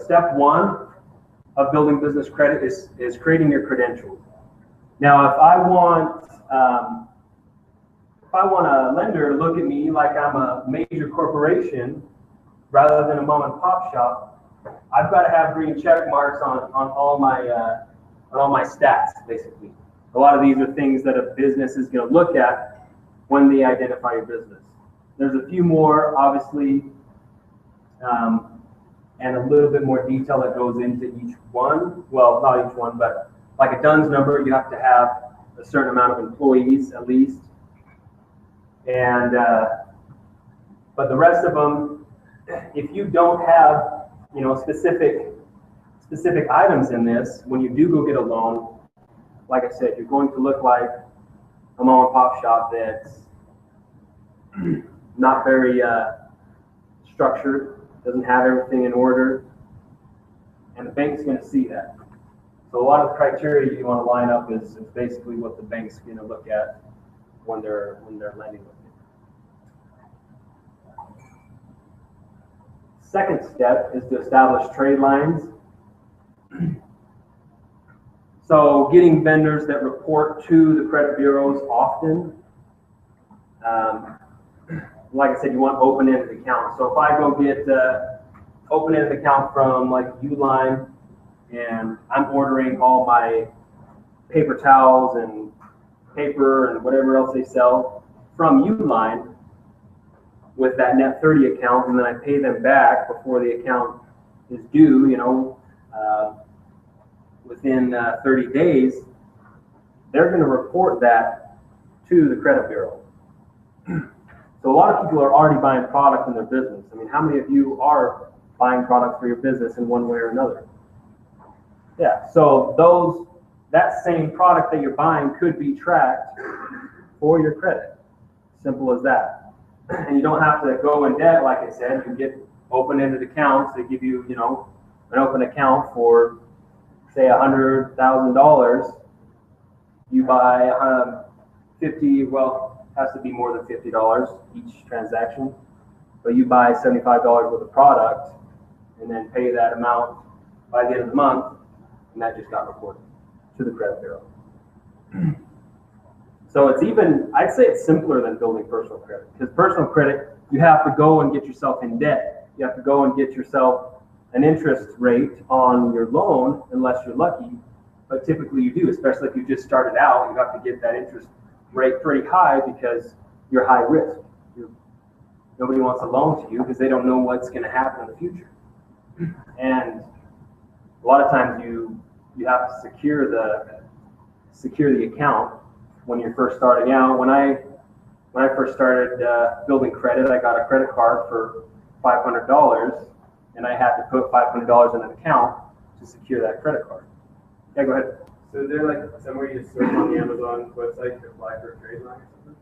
step one of building business credit is creating your credentials. Now, if I want a lender to look at me like I'm a major corporation rather than a mom and pop shop, I've got to have green check marks on all my stats, basically. A lot of these are things that a business is going to look at when they identify your business. There's a few more, obviously, and a little bit more detail that goes into each one. Well, not each one, but like a DUNS number, you have to have a certain amount of employees at least. And but the rest of them, if you don't have, you know, specific items in this, when you do go get a loan, like I said, you're going to look like a mom and pop shop that's not very structured, doesn't have everything in order, and the bank's going to see that. So a lot of the criteria you want to line up is basically what the bank's going to look at when they're lending with you. Second step is to establish trade lines. So getting vendors that report to the credit bureaus often. Like I said, you want open-ended accounts. So if I go get open-ended account from like Uline, and I'm ordering all my paper towels and paper and whatever else they sell from Uline with that net 30 account, and then I pay them back before the account is due, you know, within 30 days, they're going to report that to the credit bureau. So a lot of people are already buying product in their business. I mean, how many of you are buying product for your business in one way or another? Yeah, so that same product that you're buying could be tracked for your credit. Simple as that. And you don't have to go in debt, like I said. You get open-ended accounts. They give you, you know, an open account for, say, $100,000. You buy 50, well, has to be more than $50 each transaction, but you buy $75 worth of product and then pay that amount by the end of the month, and that just got reported to the credit bureau. So it's even, I'd say it's simpler than building personal credit, because personal credit, you have to go and get yourself in debt. You have to go and get yourself an interest rate on your loan, unless you're lucky, but typically you do, especially if you just started out. You have to get that interest rate pretty high because you're high risk. Nobody wants a loan to you because they don't know what's going to happen in the future. And a lot of times you have to secure the account when you're first starting out. When I first started building credit, I got a credit card for $500, and I had to put $500 in an account to secure that credit card. Yeah, go ahead. So is there like somewhere you search on the Amazon website to apply for a trade line or something?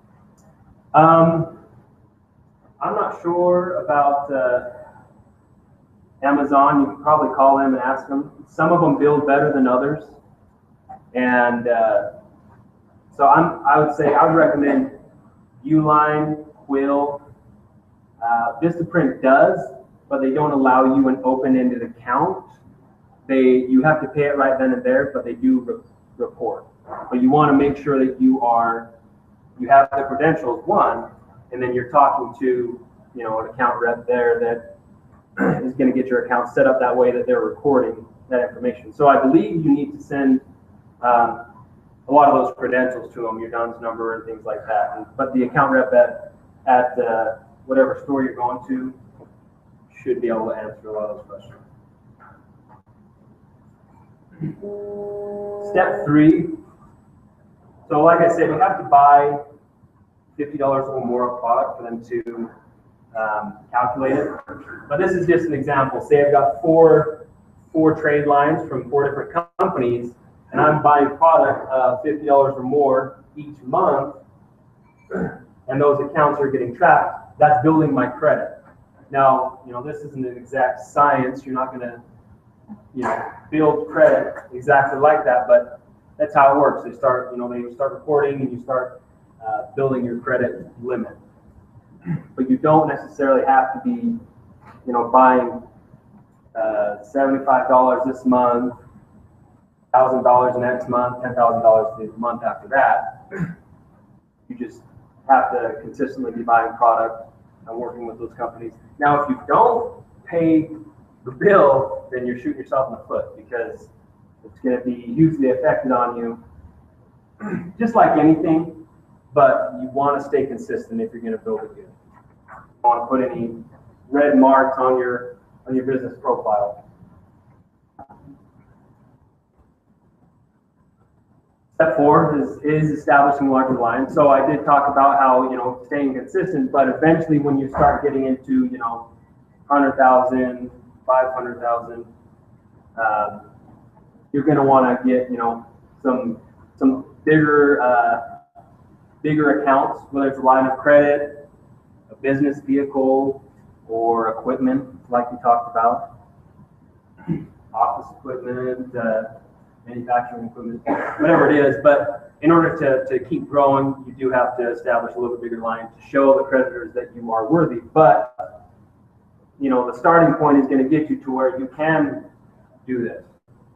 I'm not sure about Amazon. You can probably call them and ask them. Some of them build better than others, and so I would recommend Uline, Quill. Vistaprint does, but they don't allow you an open-ended account. You have to pay it right then and there, but they do report. But you want to make sure that you have the credentials, one, and then you're talking to, you know, an account rep there that is going to get your account set up that way that they're recording that information. So I believe you need to send a lot of those credentials to them, your DUNS number and things like that. But the account rep at whatever store you're going to should be able to answer a lot of those questions. Step 3. So like I said, you have to buy $50 or more of product for them to calculate it. But this is just an example. Say I've got four trade lines from 4 different companies, and I'm buying product $50 or more each month, and those accounts are getting tracked. That's building my credit. Now, you know, this isn't an exact science. You're not going to, you know, build credit exactly like that, but that's how it works. They start recording, and you start building your credit limit. But you don't necessarily have to be, you know, buying $75 this month, $1,000 next month, $10,000 the month after that. You just have to consistently be buying product and working with those companies. Now, if you don't pay the bill, then you're shooting yourself in the foot, because it's going to be hugely affected on you, just like anything. But you want to stay consistent if you're going to build it good. You don't want to put any red marks on your business profile. Step 4 is establishing larger lines. So I did talk about how, staying consistent, but eventually when you start getting into, 100,000, 500,000, you're going to want to get, some bigger accounts, whether it's a line of credit, a business vehicle, or equipment, like we talked about, office equipment, manufacturing equipment, whatever it is. But in order to keep growing, you do have to establish a little bit bigger line to show the creditors that you are worthy. But the starting point is going to get you to where you can do this.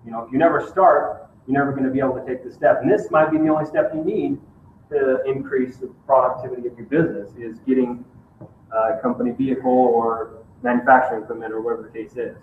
If you never start, you're never going to be able to take the step. And this might be the only step you need to increase the productivity of your business, is getting a company vehicle or manufacturing equipment, or whatever the case is.